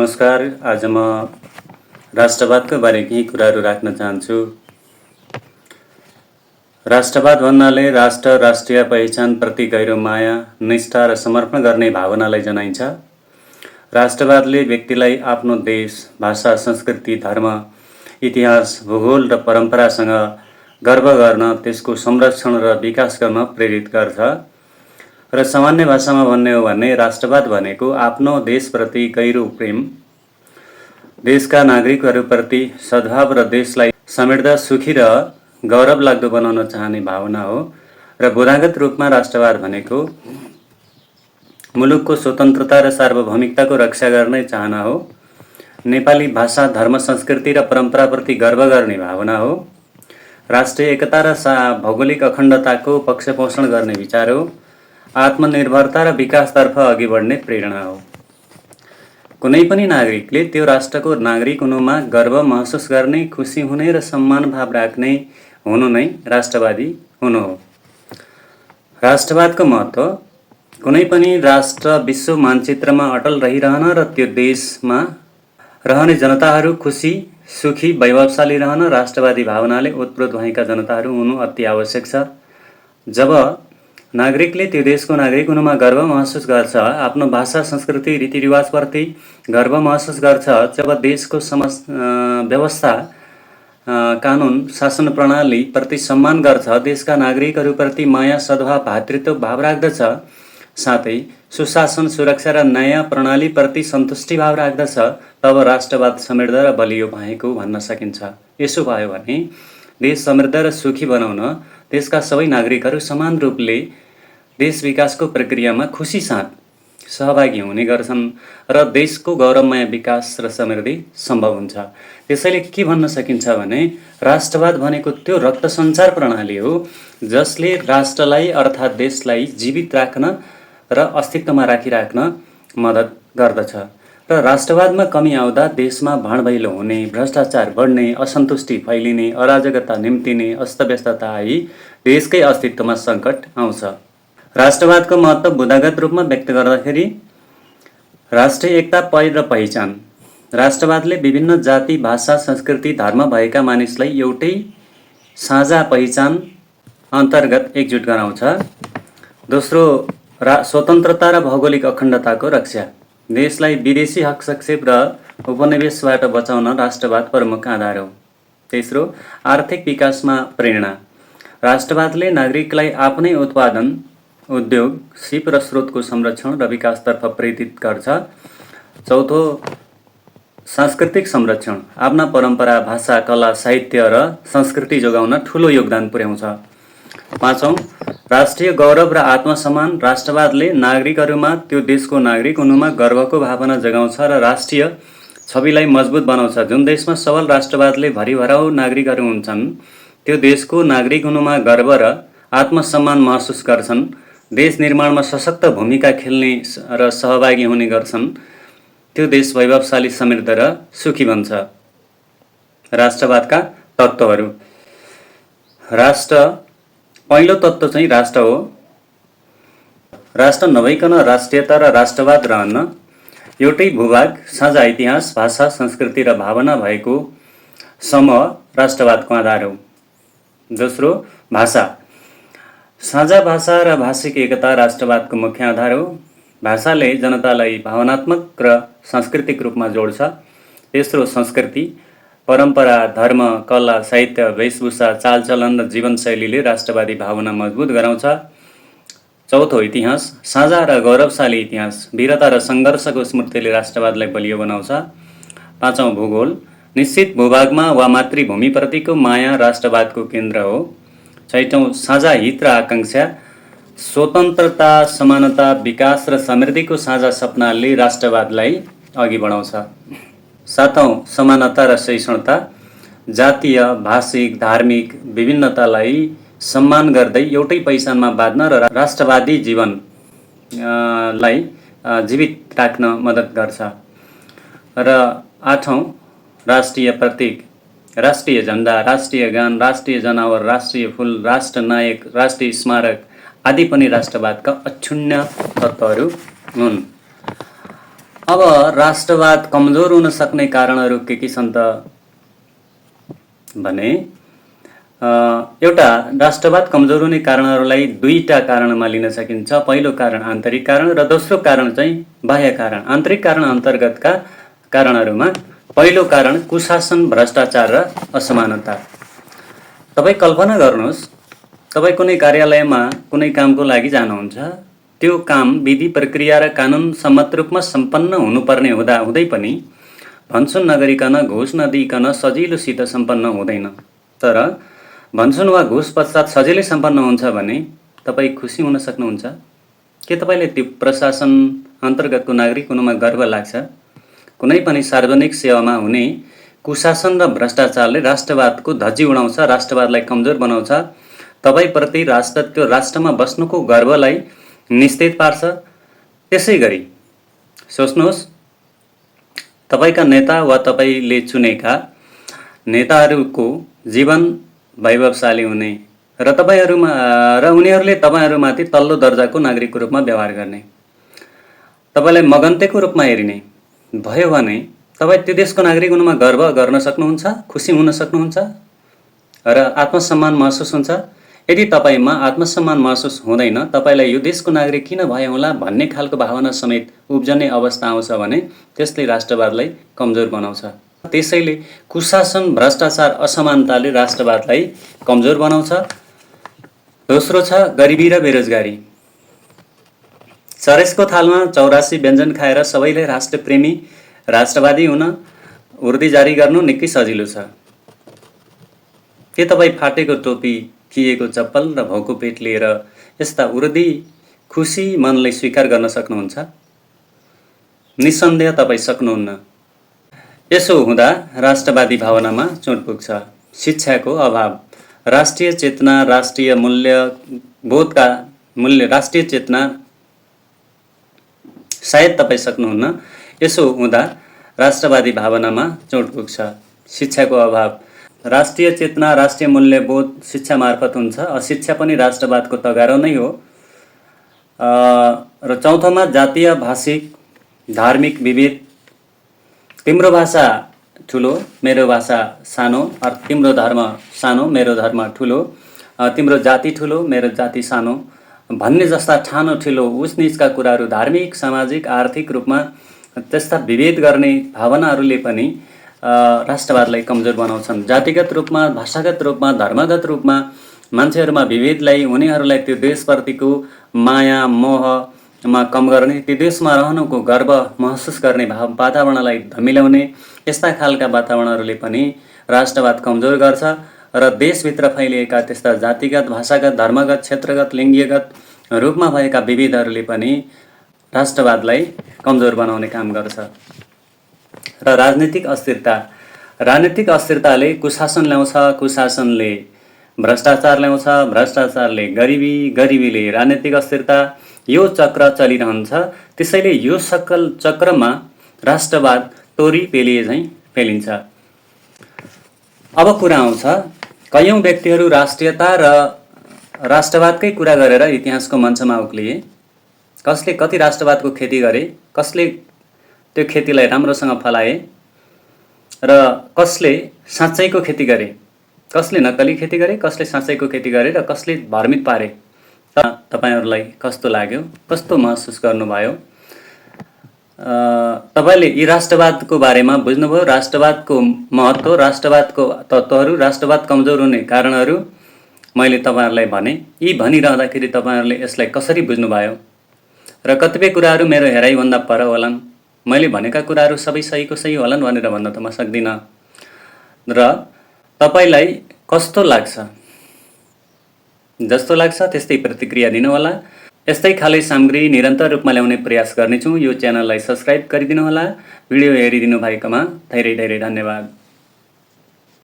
नमस्कार। आज म राष्ट्रवादको बारे केही कुराहरू राख्न चाहन्छु। राष्ट्रवाद भन्नाले राष्ट्र, राष्ट्रिय पहिचानप्रति गहिरो माया, निष्ठा र समर्पण गर्ने भावनालाई जनाइन्छ। राष्ट्रवादले व्यक्तिलाई आफ्नो देश, भाषा, संस्कृति, धर्म, इतिहास, भूगोल र परम्परासँग गर्व गर्न, त्यसको संरक्षण र विकास गर्न प्रेरित गर्छ। र सामान्य भाषामा भन्ने हो भने राष्ट्रवाद भनेको आफ्नो देशप्रति गहिरो प्रेम, देशका नागरिकहरूप्रति सद्भाव र देशलाई समृद्ध, सुखी र गौरव लाग्दो बनाउन चाहने भावना हो। र बुँदागत रूपमा राष्ट्रवाद भनेको मुलुकको स्वतन्त्रता र सार्वभौमिकताको रक्षा गर्ने चाहना हो। नेपाली भाषा, धर्म, संस्कृति र परम्पराप्रति गर्व गर्ने भावना हो। राष्ट्रिय एकता र भौगोलिक अखण्डताको पक्षपोषण गर्ने विचार हो। आत्मनिर्भरता र विकासतर्फ अघि बढ्ने प्रेरणा हो। कुनै पनि नागरिकले त्यो राष्ट्रको नागरिक हुनुमा गर्व महसुस गर्ने, खुसी हुने र सम्मान भाव राख्ने हुनु नै राष्ट्रवादी हुनु हो। राष्ट्रवादको महत्त्व: कुनै पनि राष्ट्र विश्व मानचित्रमा अटल रहिरहन र त्यो देशमा रहने जनताहरू खुसी, सुखी, वैभवशाली रहन राष्ट्रवादी भावनाले ओतप्रोत भएका जनताहरू हुनु अति आवश्यक छ। जब नागरिकले त्यो देशको नागरिक हुनुमा गर्व महसुस गर्छ, आफ्नो भाषा, संस्कृति, रीतिरिवाजप्रति गर्व महसुस गर्छ, जब देशको व्यवस्था, कानुन, शासन प्रणाली प्रति सम्मान गर्छ, देशका नागरिकहरूप्रति माया, सद्भाव, भातृत्व भाव राख्दछ, साथै सुशासन, सुरक्षा र न्याय प्रणालीप्रति सन्तुष्टि भाव राख्दछ, तब राष्ट्रवाद समृद्ध र बलियो भएको भन्न सकिन्छ। यसो भयो भने देश समृद्ध र सुखी बनाउन देशका सबै नागरिकहरू समान रूपले देश विकासको प्रक्रियामा खुसी साथ सहभागी हुने गर्छन् र देशको गौरवमय विकास र समृद्धि सम्भव हुन्छ। त्यसैले के भन्न सकिन्छ भने राष्ट्रवाद भनेको त्यो रक्त सञ्चार प्रणाली हो जसले राष्ट्रलाई अर्थात् देशलाई जीवित राख्न र अस्तित्वमा राखिराख्न मद्दत गर्दछ। र राष्ट्रवादमा कमी आउँदा देशमा भाँडभैलो हुने, भ्रष्टाचार बढ्ने, असन्तुष्टि फैलिने, अराजकता निम्तिने, अस्तव्यस्तता आई देशकै अस्तित्वमा सङ्कट आउँछ। राष्ट्रवादको महत्त्व बुँदागत रूपमा व्यक्त गर्दाखेरि राष्ट्रिय एकता र पहिचान: राष्ट्रवादले विभिन्न जाति, भाषा, संस्कृति, धर्म भएका मानिसलाई एउटै साझा पहिचान अन्तर्गत एकजुट गराउँछ। दोस्रो, स्वतन्त्रता र भौगोलिक अखण्डताको रक्षा: देशलाई विदेशी हस्तक्षेप र उपनिवेशबाट बचाउन राष्ट्रवाद प्रमुख आधार हो। तेस्रो, आर्थिक विकासमा प्रेरणा: राष्ट्रवादले नागरिकलाई आफ्नै उत्पादन, उद्योग, सिप र स्रोतको संरक्षण र विकासतर्फ प्रेरित गर्छ। चौथो, सांस्कृतिक संरक्षण: आफ्ना परम्परा, भाषा, कला, साहित्य र संस्कृति जोगाउन ठुलो योगदान पुर्याउँछ। पाँचौं, राष्ट्रिय गौरव र आत्मसम्मान: राष्ट्रवादले नागरिकहरूमा त्यो देशको नागरिक हुनुमा गर्वको भावना जगाउँछ र राष्ट्रिय छविलाई मजबुत बनाउँछ। जुन देशमा सबल राष्ट्रवादले भरिभराउ नागरिकहरू हुन्छन्, त्यो देशको नागरिक हुनुमा गर्व र आत्मसम्मान महसुस गर्छन्, देश निर्माणमा सशक्त भूमिका खेल्ने र सहभागी हुने गर्छन्, त्यो देश वैभवशाली, समृद्ध र सुखी बन्छ। राष्ट्रवादका तत्त्वहरू: पहिलो तत्त्व चाहिँ राष्ट्र हो। राष्ट्र नभइकन राष्ट्रियता र राष्ट्रवाद रहन्न। एउटै भूभाग, साझा इतिहास, भाषा, संस्कृति र भावना भएको समूह राष्ट्रवादको आधार हो। दोस्रो, भाषा: साझा भाषा र भाषिक एकता राष्ट्रवादको मुख्य आधार हो। भाषाले जनतालाई भावनात्मक र सांस्कृतिक रूपमा जोड्छ। तेस्रो, संस्कृति: परम्परा, धर्म, कला, साहित्य, वेशभूषा, चालचलन र जीवनशैलीले राष्ट्रवादी भावना मजबुत गराउँछ। चौथो, इतिहास: साझा र गौरवशाली इतिहास, वीरता र सङ्घर्षको स्मृतिले राष्ट्रवादलाई बलियो बनाउँछ। पाँचौं, भूगोल: निश्चित भूभागमा वा मातृभूमिप्रतिको माया राष्ट्रवादको केन्द्र हो। छैटौं, साझा हित र आकाङ्क्षा: स्वतन्त्रता, समानता, विकास र समृद्धिको साझा सपनाले राष्ट्रवादलाई अघि बढाउँछ। सातौं, समानता र सहिष्णुता: जातीय, भाषिक, धार्मिक विभिन्नतालाई सम्मान गर्दै एउटै पहिचानमा बाँध्न र राष्ट्रवादी जीवनलाई जीवित राख्न मद्दत गर्छ। र आठौं, राष्ट्रिय प्रतीक, राष्ट्रिय झण्डा, राष्ट्रिय गान, राष्ट्रिय जनावर, राष्ट्रिय फूल, राष्ट्रनायक, राष्ट्रिय स्मारक आदि पनि राष्ट्रवादका अक्षुण्ण तत्त्वहरू हुन्। अब राष्ट्रवाद कमजोर हुन सक्ने कारणहरू के छन् त भने एउटा राष्ट्रवाद कमजोर हुने कारणहरूलाई दुईटा कारणमा लिन सकिन्छ। पहिलो कारण आन्तरिक कारण र दोस्रो कारण चाहिँ बाह्य कारण। आन्तरिक कारण अन्तर्गतका कारणहरूमा पहिलो कारण कुशासन, भ्रष्टाचार र असमानता। तपाईँ कल्पना गर्नुहोस्, तपाईँ कुनै कार्यालयमा कुनै कामको लागि जानुहुन्छ, त्यो काम विधि प्रक्रिया र कानुन सम्मत रूपमा सम्पन्न हुनुपर्ने हुँदै पनि भन्छुन नगरिकन, घुस नदिइकन सजिलोसित सम्पन्न हुँदैन। तर भन्छुन वा घुस पश्चात सजिलै सम्पन्न हुन्छ भने तपाईँ खुसी हुन सक्नुहुन्छ? के तपाईँले त्यो प्रशासन अन्तर्गतको नागरिक हुनुमा गर्व लाग्छ? कुनै पनि सार्वजनिक सेवामा हुने कुशासन र भ्रष्टाचारले राष्ट्रवादको धज्जी उडाउँछ, राष्ट्रवादलाई कमजोर बनाउँछ, तपाईँप्रति त्यो राष्ट्रमा बस्नुको गर्वलाई निस्तेज पार्छ। त्यसै गरी सोच्नुहोस्, तपाईँका नेता वा तपाईँले चुनेका नेताहरूको जीवन वैभवशाली हुने र उनीहरूले तपाईँहरूमाथि तल्लो दर्जाको नागरिकको रूपमा व्यवहार गर्ने, तपाईँलाई मगन्तेको रूपमा हेरिने भयो भने तपाईँ त्यो देशको नागरिक हुनुमा गर्व गर्न सक्नुहुन्छ, खुसी हुन सक्नुहुन्छ र आत्मसम्मान महसुस हुन्छ। यदि तपाईँमा आत्मसम्मान महसुस हुँदैन, तपाईँलाई यो देशको नागरिक किन भयो होला भन्ने खालको भावना समेत उब्जने अवस्था आउँछ भने त्यसले राष्ट्रवादलाई कमजोर बनाउँछ। त्यसैले कुशासन, भ्रष्टाचार, असमानताले राष्ट्रवादलाई कमजोर बनाउँछ। दोस्रो छ गरिबी र बेरोजगारी। चरेसको थालमा 84 व्यञ्जन खाएर सबैले राष्ट्रप्रेमी, राष्ट्रवादी हुन उर्दी जारी गर्नु निकै सजिलो छ। के तपाईँ फाटेको टोपी, किएको चप्पल र भोको पेट लिएर यस्ता उर्दी खुसी मनले स्वीकार गर्न सक्नुहुन्छ? निसन्देह तपाईँ सक्नुहुन्न। यसो हुँदा राष्ट्रवादी भावनामा चोट पुग्छ। शिक्षाको अभाव, राष्ट्रिय चेतना, राष्ट्रिय मूल्यबोधका राष्ट्रिय चेतना सायद तपाईँ सक्नुहुन्न। यसो हुँदा राष्ट्रवादी भावनामा चोट पुग्छ। शिक्षाको अभाव, राष्ट्रिय चेतना, राष्ट्रिय मूल्यबोध शिक्षा मार्फत हुन्छ। अशिक्षा पनि राष्ट्रवादको तगारो नै हो। र चौथोमा जातीय, भाषिक, धार्मिक विभेद। तिम्रो भाषा ठुलो, मेरो भाषा सानो, तिम्रो धर्म सानो, मेरो धर्म ठुलो, तिम्रो जाति ठुलो, मेरो जाति सानो भन्ने जस्ता ठानो ठुलो उच निचका कुराहरू धार्मिक, सामाजिक, आर्थिक रूपमा त्यस्ता विभेद गर्ने भावनाहरूले पनि राष्ट्रवादलाई कमजोर बनाउँछन्। जातिगत रूपमा, भाषागत रूपमा, धर्मगत रूपमा मान्छेहरूमा विभेदलाई, उनीहरूलाई त्यो देशप्रतिको माया मोहमा कम गर्ने, त्यो देशमा रहनुको गर्व महसुस गर्ने वातावरणलाई धमिल्याउने यस्ता खालका वातावरणहरूले पनि राष्ट्रवाद कमजोर गर्छ र देशभित्र फैलिएका त्यस्ता जातिगत, भाषागत, धर्मगत, क्षेत्रगत, लिङ्गीयगत रूपमा भएका विभेदहरूले पनि राष्ट्रवादलाई कमजोर बनाउने काम गर्छ। र राजनीतिक अस्थिरताले कुशासन ल्याउँछ, कुशासनले भ्रष्टाचार ल्याउँछ, भ्रष्टाचारले गरिबी, गरिबीले राजनीतिक अस्थिरता, यो चक्र चलिरहन्छ। त्यसैले यो चक्रमा राष्ट्रवाद तोरी पेलिए झैँ पेलिन्छ। अब कुरा आउँछ, कयौँ व्यक्तिहरू राष्ट्रियता र राष्ट्रवादकै कुरा गरेर इतिहासको मञ्चमा उक्लिए। कसले कति राष्ट्रवादको खेती गरे, कसले त्यो खेतीलाई राम्रोसँग फलाए र कसले साँच्चैको खेती गरे, कसले नक्कली खेती गरे, कसले साँच्चैको खेती गरे र कसले भ्रमित पारे। तपाईहरुलाई कस्तो लाग्यो, कस्तो महसुस गर्नुभयो? तपाईले यी राष्ट्रवादको बारेमा बुझ्नुभयो? राष्ट्रवादको महत्त्व, राष्ट्रवादको तत्त्वहरू, राष्ट्रवाद कमजोर हुने कारणहरू मैले तपाईहरुलाई भने। यी भनिरहँदाखेरि तपाईहरुले यसलाई कसरी बुझ्नुभयो? र कतिपय कुराहरू मेरो हेराइभन्दा पर होलान्, मैले भनेका कुराहरू सबै सहीको सही होलान् भनेर भन्न त म सक्दिनँ। र तपाईलाई कस्तो लाग्छ, जस्तो लाग्छ त्यस्तै प्रतिक्रिया दिनुहोला। यस्तै खाले सामग्री निरन्तर रूपमा ल्याउने प्रयास गर्नेछु। यो च्यानललाई सब्स्क्राइब गरिदिनुहोला। भिडियो हेरिदिनु भएकोमा धेरै धेरै धन्यवाद।